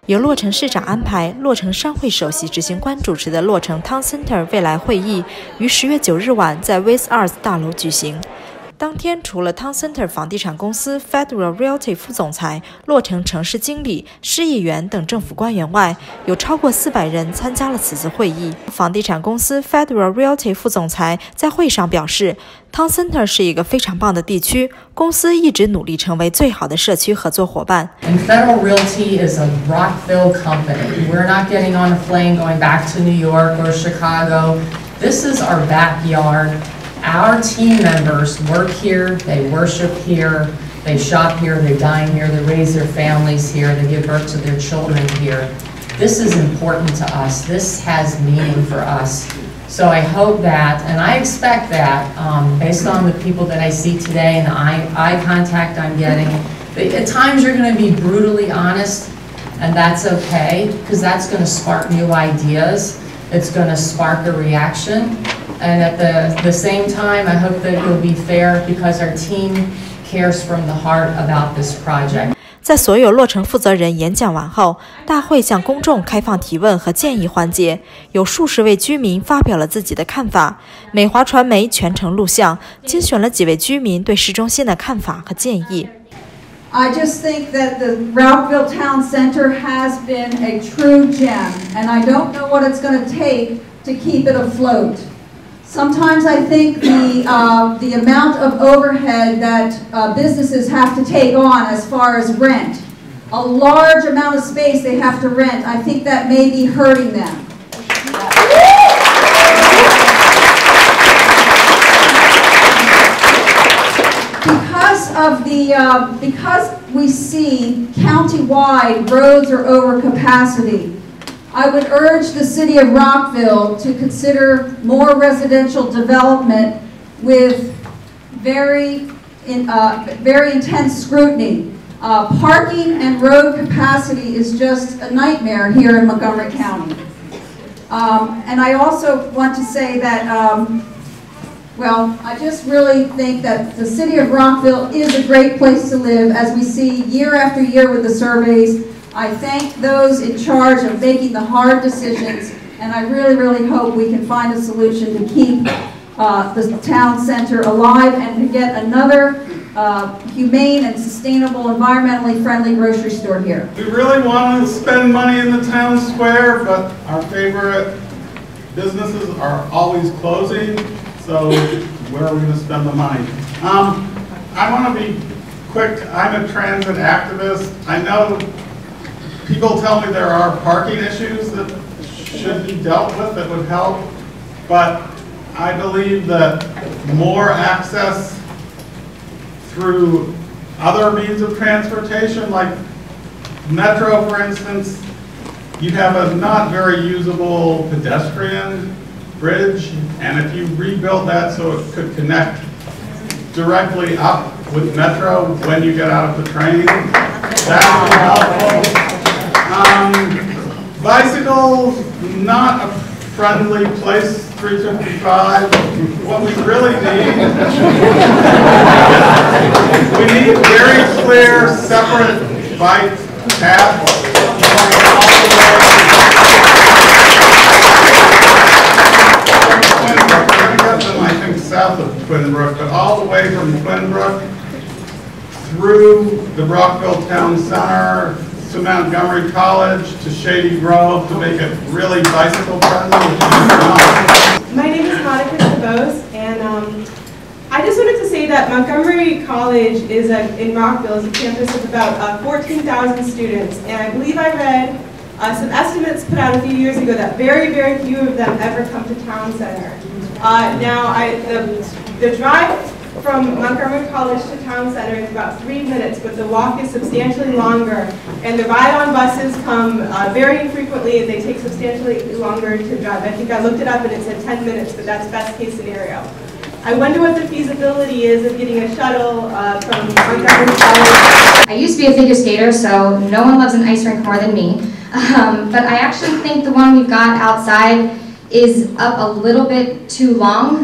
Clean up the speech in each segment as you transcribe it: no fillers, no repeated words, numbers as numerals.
由洛城市长安排，洛城商会首席执行官主持的洛城 Town Center 未来会议于10月9日晚在 With Arts 大楼举行。当天，除了 Town Center 房地产公司 Federal Realty 副总裁、洛城城市经理、市议员等政府官员外，有超过400人参加了此次会议。房地产公司 Federal Realty 副总裁在会上表示 ，Town Center 是一个非常棒的地区，公司一直努力成为最好的社区合作伙伴。And Federal Realty is a Rockville company. We're not getting on a plane going back to New York or Chicago. This is our backyard.Our team members work here, they worship here, they shop here, they dine here, they raise their families here, they give birth to their children here. This is important to us. This has meaning for us. So I hope that, and I expect that, based on the people that I see today and the eye contact I'm getting, at times you're going to be brutally honest, and that's okay, because that's going to spark new ideas. It's going to spark a reaction.And at the same time, I hope that it will be fair because our team cares from the heart about this project. 在所有洛城负责人演讲完后，大会向公众开放提问和建议环节，有数十位居民发表了自己的看法。美华传媒全程录像，精选了几位居民对市中心的看法和建议。I just think that the Rockville Town Center has been a true gem, and I don't know what it's going to take to keep it afloat.Sometimes I think the amount of overhead that businesses have to take on as far as rent, a large amount of space they have to rent, I think that may be hurting them. Because we see countywide roads are over capacity.I would urge the city of Rockville to consider more residential development with very intense scrutiny. Parking and road capacity is just a nightmare here in Montgomery County. And I also want to say that, well, I just really think that the city of Rockville is a great place to live, as we see year after year with the surveys.I thank those in charge of making the hard decisions, and I really, really hope we can find a solution to keep the town center alive and to get another humane and sustainable, environmentally friendly grocery store here. We really want to spend money in the town square, but our favorite businesses are always closing, so where are we going to spend the money? I want to be quick. I'm a transit activist. I know.People tell me there are parking issues that should be dealt with that would help, but I believe that more access through other means of transportation, like metro, for instance, you have a not very usable pedestrian bridge, and if you rebuild that so it could connect directly up with metro when you get out of the train, that would be helpful.Bicycles, not a friendly place, 355. What we really need, we need very clear, separate bike paths going all the way from Twinbrook. We're going to get them, I think, south of Twinbrook, but all the way from Twinbrook through the Rockville Town Center,to Montgomery College, to Shady Grove, to make it really bicycle friendly. My name is Monica Cabos, and I just wanted to say that Montgomery College is in Rockville is a campus of about 14,000 students, and I believe I read some estimates put out a few years ago that very, very few of them ever come to Town Center. The drive from Montgomery College to Town Center is about 3 minutes, but the walk is substantially longer, and the ride-on buses come very infrequently, and they take substantially longer to drive. I think I looked it up, and it said 10 minutes, but that's best-case scenario. I wonder what the feasibility is of getting a shuttle from Montgomery College. I used to be a figure skater, so no one loves an ice rink more than me. But I actually think the one we've got outside is up a little bit too long.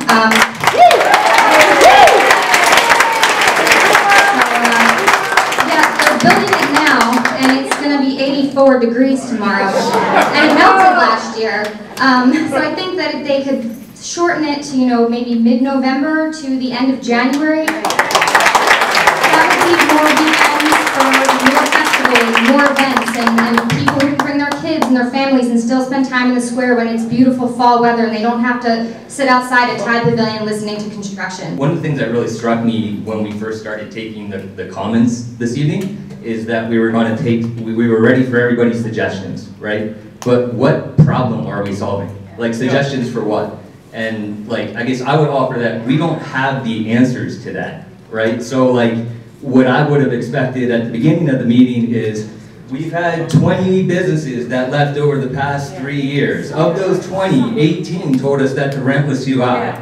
Building it now, and it's going to be 80 64 degrees tomorrow, and it melted last year. So I think that they could shorten it to, maybe mid-November to the end of January. That would be more weekends for more festivals, more events, and people who can bring their kids and their families and still spend time in the square when it's beautiful fall weather and they don't have to sit outside a Tide Pavilion listening to construction. One of the things that really struck me when we first started taking the comments this evening is that we were ready for everybody's suggestions, right? But what problem are we solving? Like, suggestions for what? And like, I guess I would offer that we don't have the answers to that, right? So like, what I would have expected at the beginning of the meeting is, we've had 20 businesses that left over the past 3 years. Of those 20, 18 told us that the rent was too high.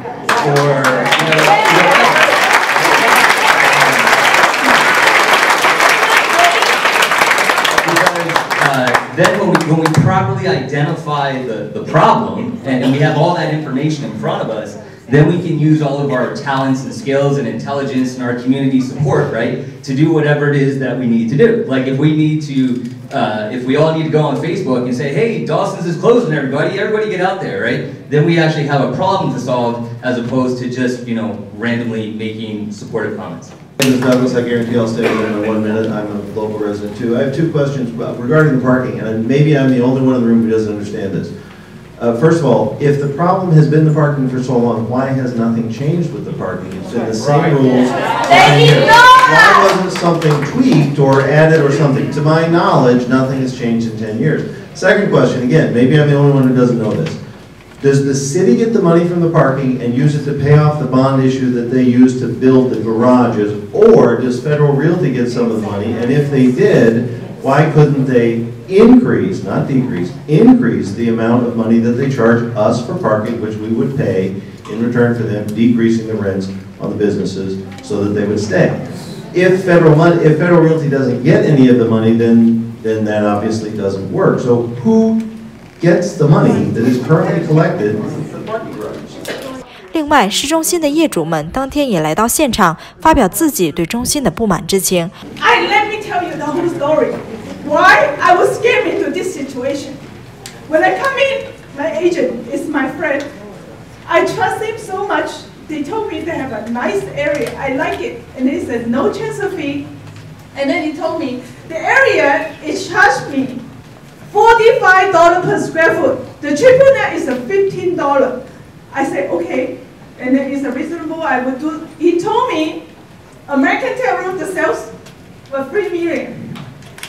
Or, then when we properly identify the problem, and we have all that information in front of us, then we can use all of our talents and skills and intelligence and our community support, right, to do whatever it is that we need to do. Like if we need to, if we all need to go on Facebook and say, hey, Dawson's is closing, everybody get out there, right? Then we actually have a problem to solve as opposed to just, randomly making supportive comments. Mr. Douglas, I guarantee I'll stay within 1 minute. I'm a local resident too. I have 2 questions regarding the parking, and maybe I'm the only one in the room who doesn't understand this. First of all, if the problem has been the parking for so long, why has nothing changed with the parking? It's been the same rules. Why wasn't something tweaked or added or something? To my knowledge, nothing has changed in 10 years. Second question, again, maybe I'm the only one who doesn't know this. Does the city get the money from the parking and use it to pay off the bond issue that they used to build the garages, or does Federal Realty get some of the money? And if they did, why couldn't they increase, not decrease, increase the amount of money that they charge us for parking, which we would pay in return for them decreasing the rents on the businesses so that they would stay? If Federal Realty doesn't get any of the money, then that obviously doesn't work. So who gets the money that is currently collected? 另外，市中心的业主们当天也来到现场，发表自己对中心的不满之情。Let me tell you the whole story. Why I was scared into this situation. When I come in, my agent is my friend. I trust him so much. They told me they have a nice area. I like it. And they said no transfer fee. And then he told me the area is charged me $45 per square foot. The triple net is $15. I said okay. And then it's reasonable. I would do. He told me American Tail Room, the sales were $3 million.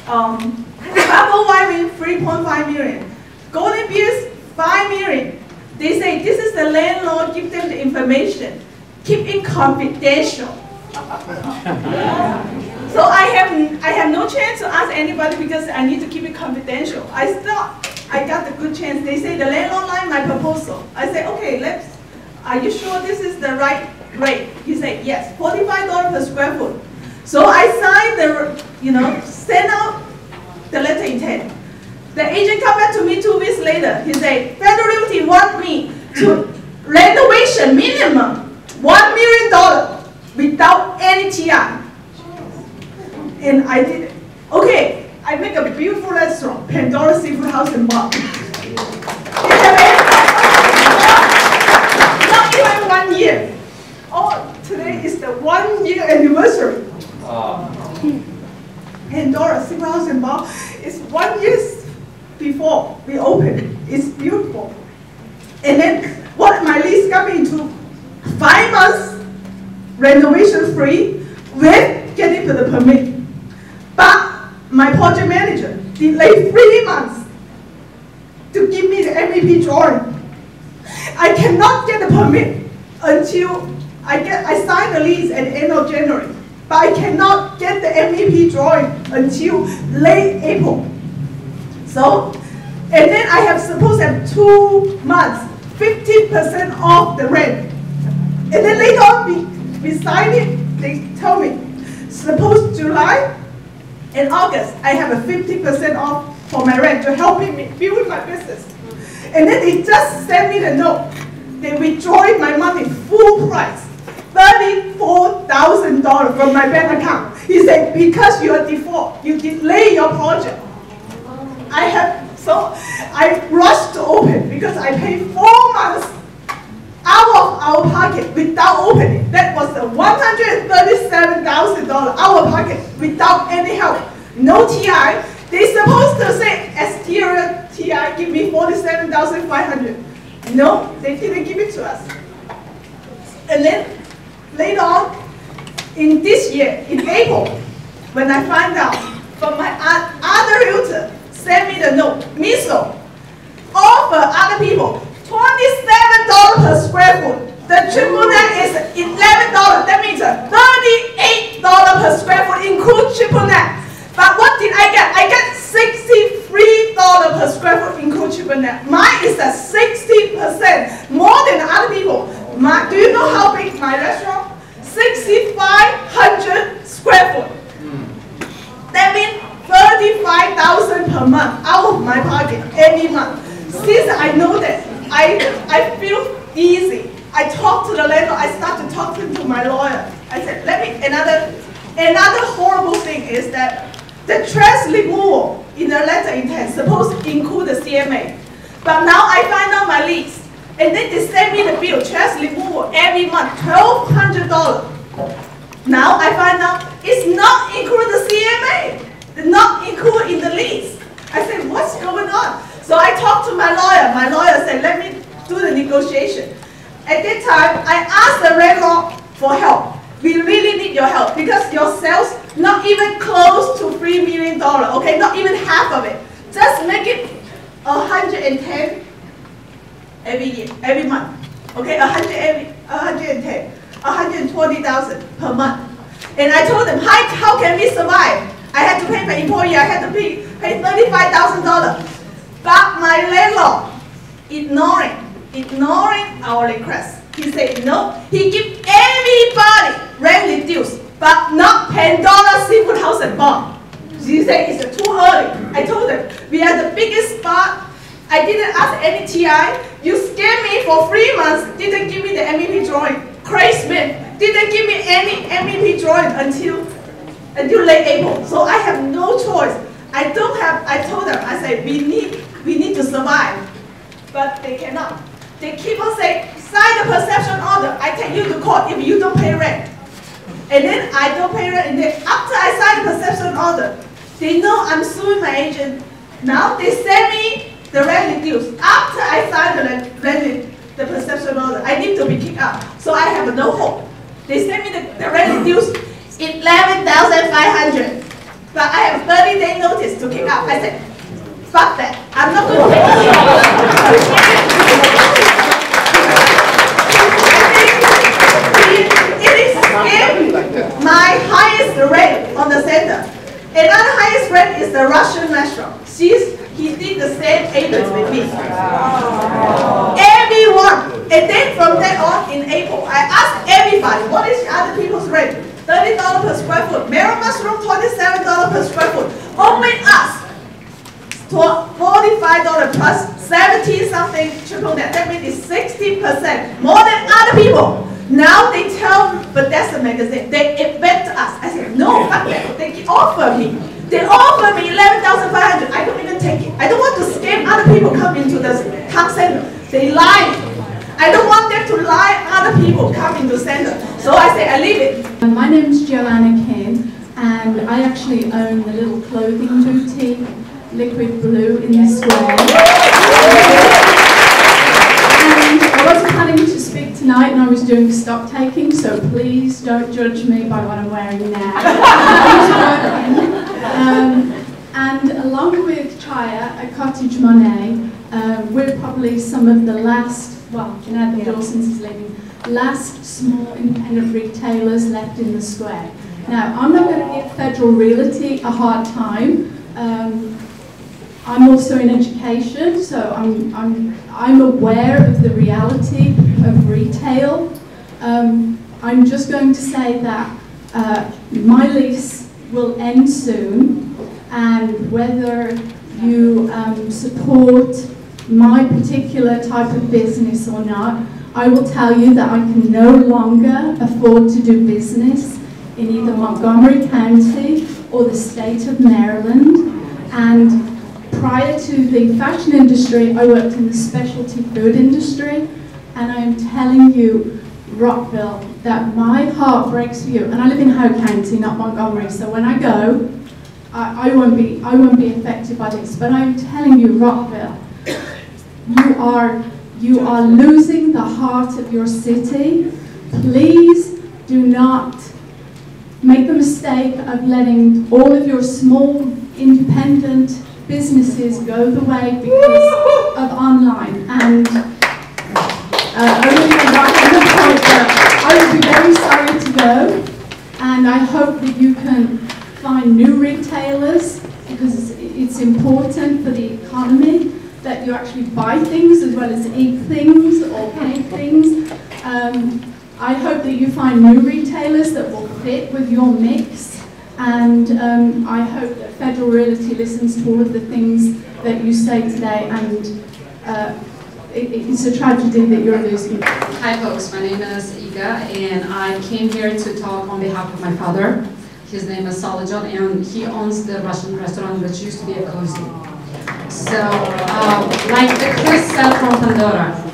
Apple Wine 3.5 million. Golden Beers, 5 million. They say this is the landlord, give them the information. Keep it confidential. So I have no chance to ask anybody because I need to keep it confidential. I thought I got the good chance. They say the landlord liked my proposal. I say, okay, are you sure this is the right rate? He said, yes, $45 per square foot. So I signed send out the letter intent. The agent come back to me 2 weeks later. He said, Federal Realty want me to renovation minimum $1 million without any TI. And I did it. Okay, I make a beautiful restaurant, Pandora Seafood House and Bar. Not even 1 year. Oh, today is the 1 year anniversary. Pandora Seafood House and Bar is 1 year before we opened. It's beautiful. And then what my lease got me into 5 months renovation free with getting to the permit. But my project manager delayed 3 months to give me the MEP drawing. I cannot get the permit until I sign the lease at the end of January. But I cannot get the MEP drawing until late April. So, and then I have supposed to have 2 months, 50% off the rent. And then later on, we signed it, they told me, suppose July and August, I have a 50% off for my rent to help me build my business. And then they just sent me the note. They withdrawing my money full price, $34,000 from my bank account. He said, because you are default, you delay your project. I rushed to open because I paid 4 months out of our pocket without opening. That was the $137,000 out of pocket without any help. No TI. They supposed to say exterior TI give me $47,500. No, they didn't give it to us. And then later on, in this year, in April, when I find out from my other realtor, send me the note, Miso, offer other people $27 per square foot. The triple net is $11. That means $38 per square foot include triple net. But what did I get? I get $63 per square foot include triple net. Mine is at 60% more than other people. Do you know how big my restaurant? 6,500 square foot. That means $35,000 per month out of my pocket every month. Since I know that, I feel easy. I talk to the landlord. I start to talk to my lawyer. I said, another horrible thing is that the trash removal in the letter intent supposed to include the CMA. But now I find out my lease. And then they send me the bill, trash removal every month, $1,200. Now I find out it's not included the CMA. It's not included in the lease. I said, what's going on? So I talked to my lawyer. My lawyer said, let me do the negotiation. At that time, I asked the landlord for help. We really need your help because your sales not even close to $3 million, okay? Not even half of it. Just make it 110 every year, every month, okay? 110, 120,000 per month. And I told them, how can we survive? I had to pay my employee, I had to pay $35,000. But my landlord, ignoring our request. He said no, he give everybody rent reduced, but not $10 seafood house and bar. He said it's too early. I told them, we are the biggest spot. I didn't ask any TI. You scammed me for 3 months, didn't give me the MEP drawing. Craig Smith didn't give me any MEP drawing until late April. So I have no choice. I told them, I said, we need to survive. But they cannot. They keep on saying, sign the perception order. I take you to court if you don't pay rent. And then I don't pay rent. And then after I sign the perception order, they know I'm suing my agent. Now they send me the rent reduced. After I sign the perception order, I need to be kicked out. So I have no hope. They send me the rent reduced, $11,500. But I have 30-day notice to kick out. I said, fuck that. I'm not going to take it. My highest rate on the center. Another highest rate is the Russian restaurant. He did the same agent with me. Everyone. And then from then on in April, I asked everybody, what is other people's rate? $30 per square foot. Marrow mushroom, $27 per square foot. Only us. $45 plus 17-something triple net. That means it's 60% more than other people. Now they tell me, but that's the magazine. They invent us. I said, no, fuck that. They offer me. They offer me $11,500. I don't even take it. I don't want to scam other people come into the town center. They lie. I don't want them to lie other people come into center. So I say, I leave it. My name's Joanna Kim, and I actually own the little clothing boutique, Liquid Blue, in the square. And I wasn't planning to speak tonight, and I was doing stock taking, so please don't judge me by what I'm wearing now. And along with Chaya at Cottage Monet, we're probably some of the last, well, now that Dawson's is leaving, last small independent retailers left in the square. Now, I'm not going to give Federal Realty a hard time. I'm also in education, so I'm aware of the reality of retail. I'm just going to say that my lease will end soon, and whether you support my particular type of business or not, I will tell you that I can no longer afford to do business in either Montgomery County or the state of Maryland, and prior to the fashion industry, I worked in the specialty food industry, and I am telling you, Rockville, that my heart breaks for you. And I live in Howe County, not Montgomery, so when I go, I won't be affected by this. But I am telling you, Rockville, you are losing the heart of your city. Please do not make the mistake of letting all of your small independent businesses go the way because of online. And I would be very sorry to go, and I hope that you can find new retailers, because it's important for the economy that you actually buy things as well as eat things or pay things. I hope that you find new retailers that will fit with your mix, and I hope that Federal Realty listens to all of the things that you say today, and it's a tragedy that you're losing. Hi folks, my name is Iga, and I came here to talk on behalf of my father. His name is Salajan, and he owns the Russian restaurant which used to be a cozy. So, like the Chris said from Pandora,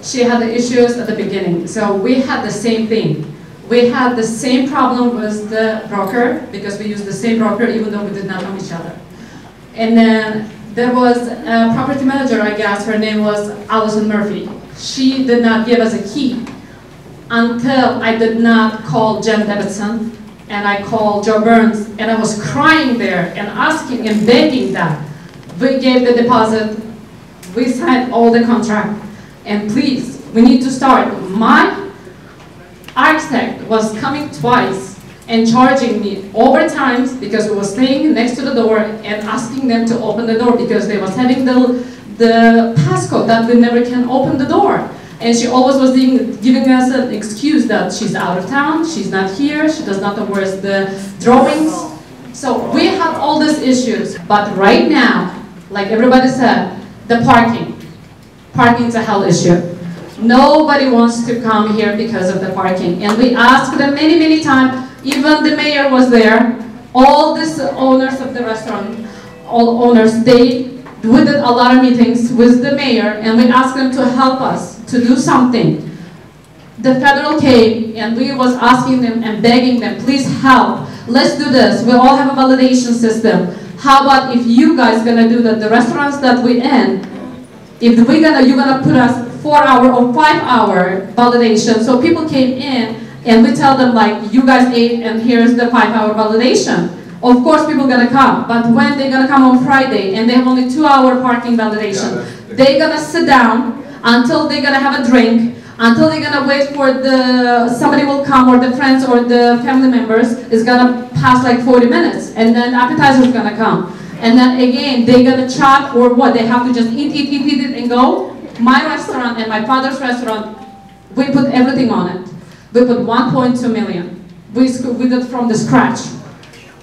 she had the issues at the beginning. So we had the same thing. We had the same problem with the broker, because we used the same broker even though we did not know each other. And then there was a property manager, I guess, her name was Allison Murphy. She did not give us a key until I did not call Jen Davidson, and I called Joe Burns, and I was crying there and asking and begging that. We gave the deposit, we signed all the contract, and please, we need to start. My architect was coming twice and charging me overtime because we were staying next to the door and asking them to open the door because they was having the passcode that we never can open the door. And she always was giving us an excuse that she's out of town, she's not here, she does not know where's the drawings. So we have all these issues, but right now, like everybody said, the parking. Parking is a hell issue. Nobody wants to come here because of the parking. And we asked them many, many times, even the mayor was there, all these owners of the restaurant, all owners, we did a lot of meetings with the mayor, and we asked them to help us to do something. The federal came, and we was asking them and begging them, please help, let's do this. We all have a validation system. How about if you guys gonna do that, the restaurants that we in, if you're gonna put us 4-hour or 5-hour validation, so people came in and we tell them like, you guys ate and here's the 5-hour validation. Of course people gonna come, but when they're gonna come on Friday and they have only 2-hour parking validation, they're gonna sit down until they're gonna have a drink, until they're gonna wait for somebody will come, or the friends or the family members is gonna pass like 40 minutes, and then the appetizer is gonna come. And then again, they're gonna chop or what, they have to just eat and go. My restaurant and my father's restaurant, we put everything on it. We put 1.2 million. We did from the scratch.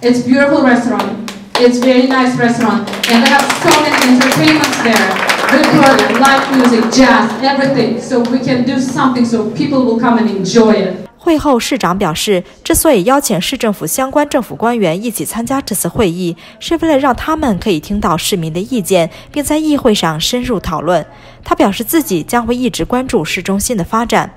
It's a beautiful restaurant. It's a very nice restaurant. And they have so many entertainments there. We put live music, jazz, everything. So we can do something so people will come and enjoy it. 会后，市长表示，之所以邀请市政府相关政府官员一起参加这次会议，是为了让他们可以听到市民的意见，并在议会上深入讨论。他表示自己将会一直关注市中心的发展。